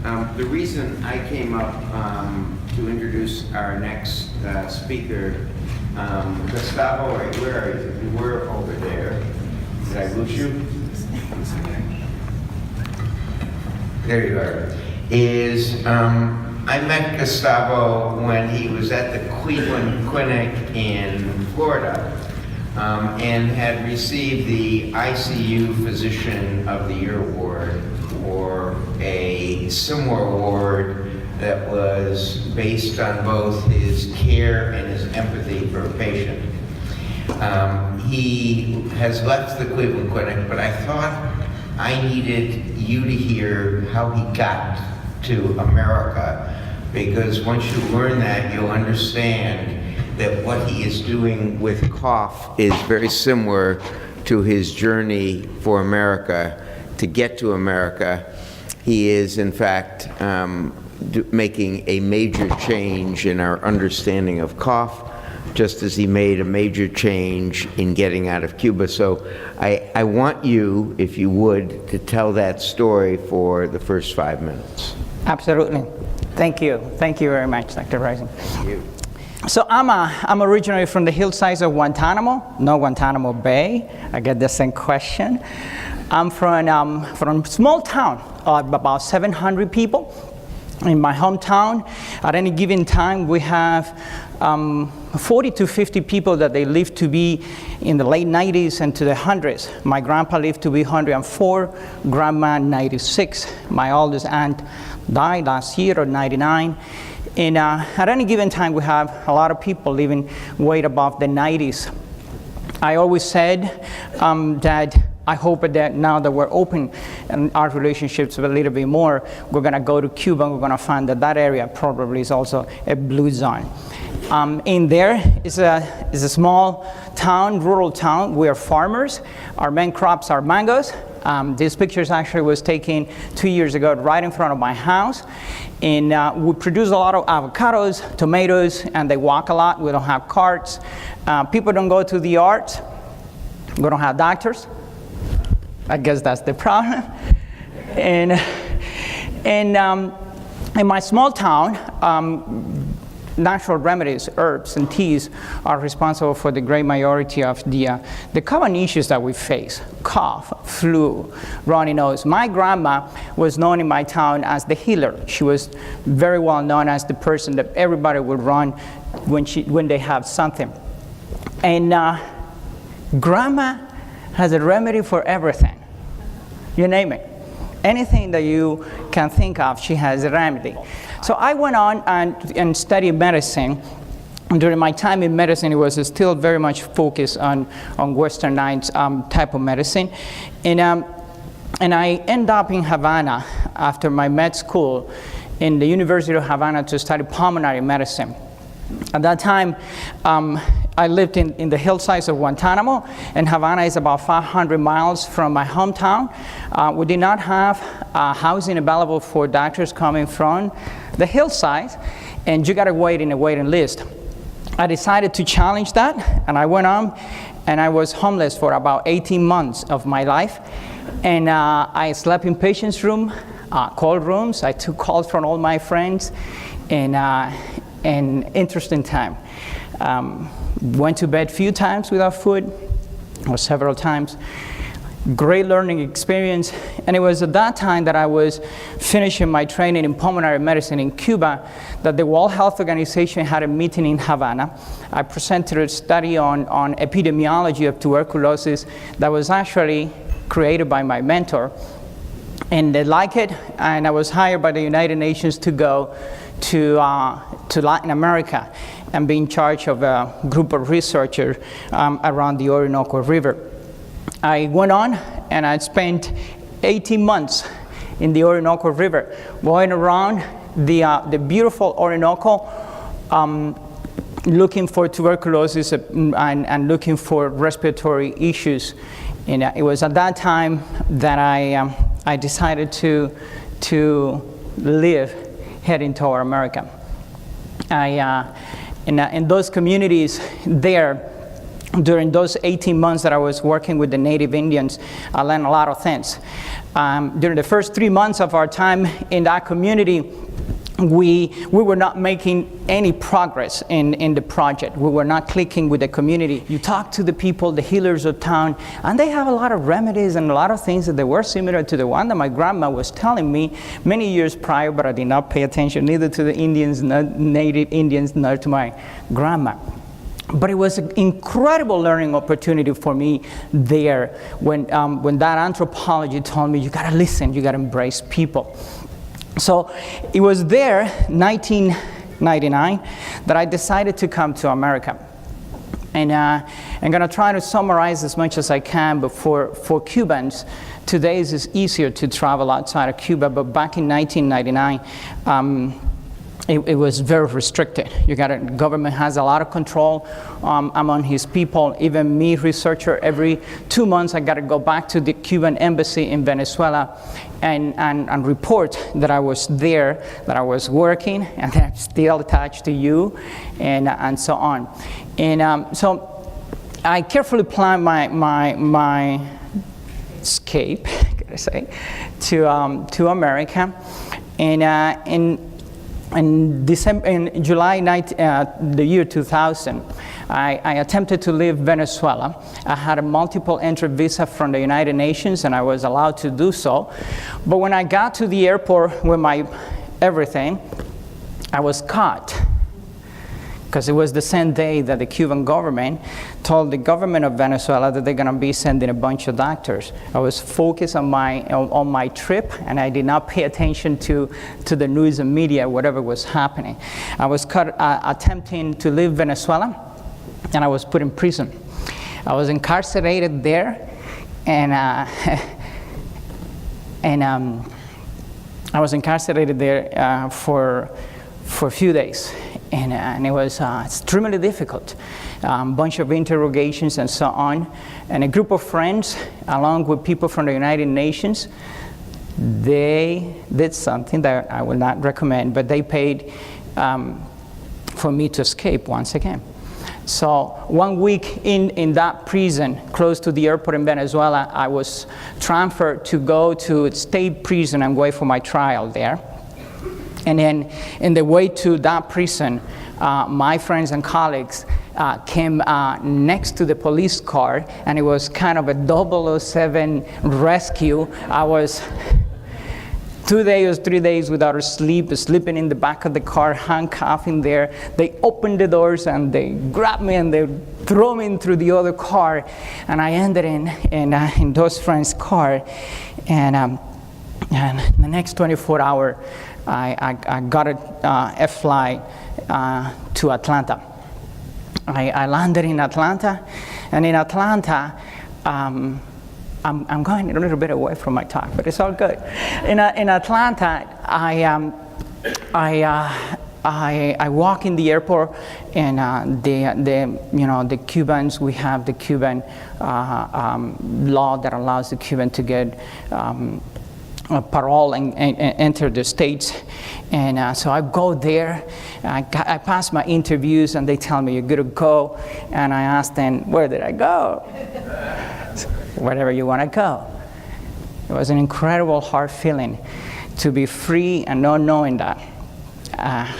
The reason I came up to introduce our next speaker, Gustavo, where are you? You were over there. Did I lose you? There you are. I met Gustavo when he was at the Cleveland Clinic in Florida and had received the ICU Physician of the Year award for a similar award that was based on both his care and his empathy for a patient. He has left the Cleveland Clinic, but I thought I needed you to hear how he got to America, because once you learn that, you'll understand that what he is doing with cough is very similar to his journey for America. To get to America, he is in fact making a major change in our understanding of cough, just as he made a major change in getting out of Cuba. So I want you, if you would, to tell that story for the first 5 minutes. Absolutely. Thank you. Thank you very much, Dr. Roizen. Thank you. So I'm originally from the hillsides of Guantanamo, not Guantanamo Bay. I get the same question. I'm from a small town of about 700 people. In my hometown, at any given time, we have 40 to 50 people that they live to be in the late 90s and to the hundreds. My grandpa lived to be 104, grandma 96. My oldest aunt died last year at 99. And at any given time, we have a lot of people living way above the 90s. I always said that I hope that now that we're open and our relationships a little bit more, we're going to go to Cuba and we're going to find that that area probably is also a blue zone. In there is a small town, rural town. We are farmers. Our main crops are mangoes. This picture actually was taken 2 years ago right in front of my house. And we produce a lot of avocados, tomatoes, and they walk a lot. We don't have carts. People don't go to the arts. We don't have doctors. I guess that's the problem. And in my small town, natural remedies, herbs and teas are responsible for the great majority of the common issues that we face: cough, flu, runny nose. My grandma was known in my town as the healer. She was very well known as the person that everybody would run when they have something. And grandma has a remedy for everything. You name it. Anything that you can think of, she has a remedy. So I went on and studied medicine. And during my time in medicine, it was still very much focused on westernized type of medicine. And I ended up in Havana after my med school in the University of Havana to study pulmonary medicine. At that time, I lived in the hillsides of Guantanamo, and Havana is about 500 miles from my hometown. We did not have housing available for doctors coming from the hillsides, and you got to wait in a waiting list. I decided to challenge that, and I went on, and I was homeless for about 18 months of my life. And I slept in patients' room, cold rooms. I took calls from all my friends, and interesting time. Went to bed a few times without food, or several times. Great learning experience. And it was at that time that I was finishing my training in pulmonary medicine in Cuba that the World Health Organization had a meeting in Havana. I presented a study on epidemiology of tuberculosis that was actually created by my mentor. And they liked it, and I was hired by the United Nations to go to Latin America and be in charge of a group of researchers around the Orinoco River. I went on and I spent 18 months in the Orinoco River, going around the beautiful Orinoco, looking for tuberculosis and looking for respiratory issues. And it was at that time that I decided to live heading toward America. In those communities there, during those 18 months that I was working with the native Indians, I learned a lot of things. During the first 3 months of our time in that community, we were not making any progress in the project. We were not clicking with the community. You talk to the people, the healers of town, and they have a lot of remedies and a lot of things that they were similar to the one that my grandma was telling me many years prior, but I did not pay attention neither to the Indians, native Indians, nor to my grandma. But it was an incredible learning opportunity for me there when that anthropology told me, you gotta listen, you gotta embrace people. So it was there, 1999, that I decided to come to America. And I'm gonna try to summarize as much as I can, but for Cubans, today it's easier to travel outside of Cuba, but back in 1999, it was very restricted. Government has a lot of control among his people. Even me, researcher, every 2 months I got to go back to the Cuban embassy in Venezuela and report that I was there, that I was working, and that I'm still attached to you, and so on. And so I carefully planned my escape, gotta say, to America, in July the year 2000, I attempted to leave Venezuela. I had a multiple entry visa from the United Nations, and I was allowed to do so. But when I got to the airport with my everything, I was caught. Because it was the same day that the Cuban government told the government of Venezuela that they're going to be sending a bunch of doctors. I was focused on my trip, and I did not pay attention to the news and media, whatever was happening. I was caught attempting to leave Venezuela, and I was put in prison. I was incarcerated there, and I was incarcerated there for a few days. And it was extremely difficult. Bunch of interrogations and so on. And a group of friends, along with people from the United Nations, they did something that I would not recommend, but they paid for me to escape once again. So 1 week in that prison, close to the airport in Venezuela, I was transferred to go to state prison and wait for my trial there. And then in the way to that prison, my friends and colleagues came next to the police car, and it was kind of a 007 rescue. I was 2 days, 3 days without sleep, sleeping in the back of the car, handcuffed in there. They opened the doors and they grabbed me and they threw me in through the other car, and I ended in those friends' car. And the next 24 hours, I got a flight to Atlanta. I landed in Atlanta, and in Atlanta, I'm going a little bit away from my talk, but it's all good. In Atlanta, I walk in the airport, and the Cubans, we have the Cuban law that allows the Cuban to get parole and enter the States. And so I go there, I pass my interviews, and they tell me, you're good to go. And I ask them, where did I go? Wherever you want to go. It was an incredible hard feeling to be free and not knowing that.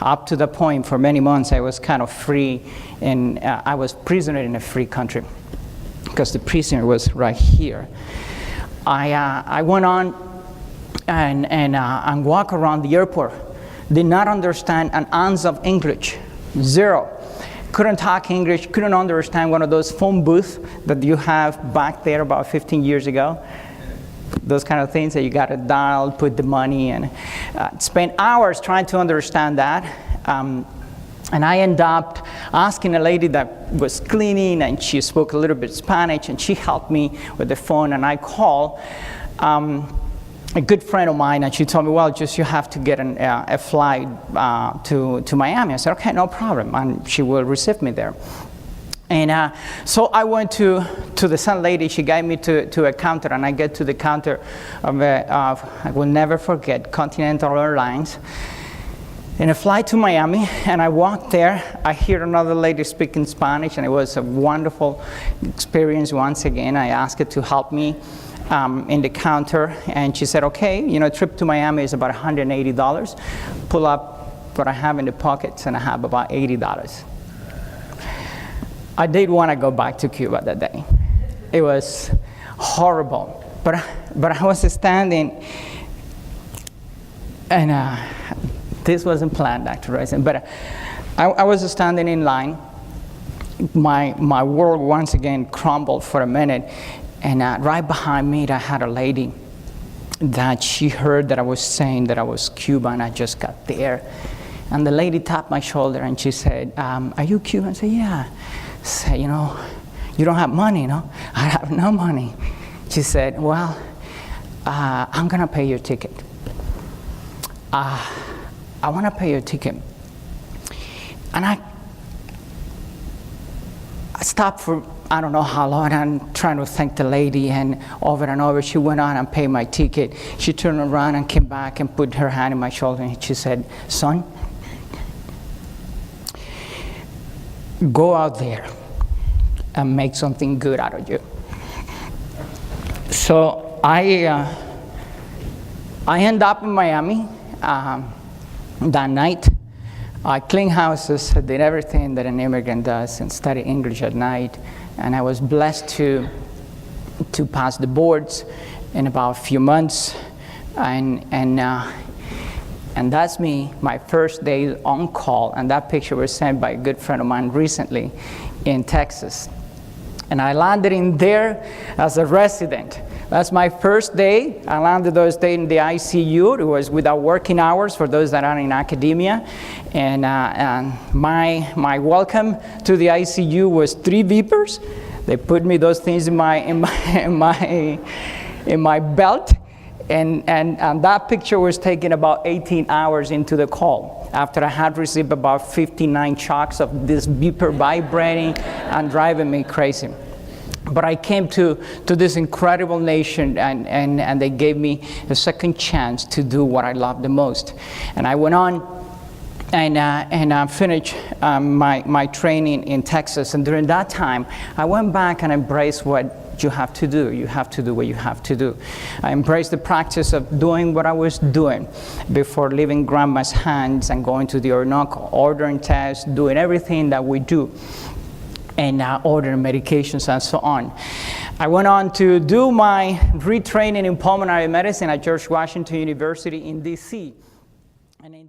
Up to the point, for many months, I was kind of free, and I was prisoner in a free country, because the prisoner was right here. I went on and walk around the airport. Did not understand an ounce of English, zero. Couldn't talk English, couldn't understand one of those phone booths that you have back there about 15 years ago. Those kind of things that you got to dial, put the money, and spend hours trying to understand that. And I ended up asking a lady that was cleaning, and she spoke a little bit Spanish, and she helped me with the phone, and I called a good friend of mine, and she told me, well, just you have to get a flight to Miami. I said, okay, no problem, and she will receive me there. And so I went to the same lady. She guided me to a counter, and I get to the counter of I will never forget, Continental Airlines. And I fly to Miami, and I walk there. I hear another lady speaking Spanish, and it was a wonderful experience once again. I asked her to help me in the counter, and she said, okay, a trip to Miami is about $180. Pull up what I have in the pockets, and I have about $80. I did want to go back to Cuba that day. It was horrible, but I was standing, and this wasn't planned, Dr. Roizen, but I was standing in line. My world once again crumbled for a minute, and right behind me, I had a lady that she heard that I was saying that I was Cuban. I just got there, and the lady tapped my shoulder, and she said, are you Cuban? I said, yeah. I said, you don't have money, no? I have no money. She said, well, I'm going to pay your ticket. I want to pay your ticket. And I stopped for I don't know how long. I'm trying to thank the lady, and over she went on and paid my ticket. She turned around and came back and put her hand on my shoulder, and she said, son, go out there and make something good out of you. So I ended up in Miami that night. I cleaned houses, I did everything that an immigrant does, and studied English at night. And I was blessed to pass the boards in about a few months. And that's me, my first day on call. And that picture was sent by a good friend of mine recently in Texas. And I landed in there as a resident. That's my first day. I landed those days in the ICU. It was without working hours for those that are in academia. And my welcome to the ICU was 3 beepers. They put me those things in my belt. And that picture was taken about 18 hours into the call, after I had received about 59 shocks of this beeper vibrating and driving me crazy. But I came to this incredible nation, and they gave me a second chance to do what I love the most. And I went on and finished my training in Texas. And during that time, I went back and embraced what you have to do. You have to do what you have to do. I embraced the practice of doing what I was doing before leaving Grandma's hands and going to the Orinoco, ordering tests, doing everything that we do, and ordering medications and so on. I went on to do my retraining in pulmonary medicine at George Washington University in DC. And in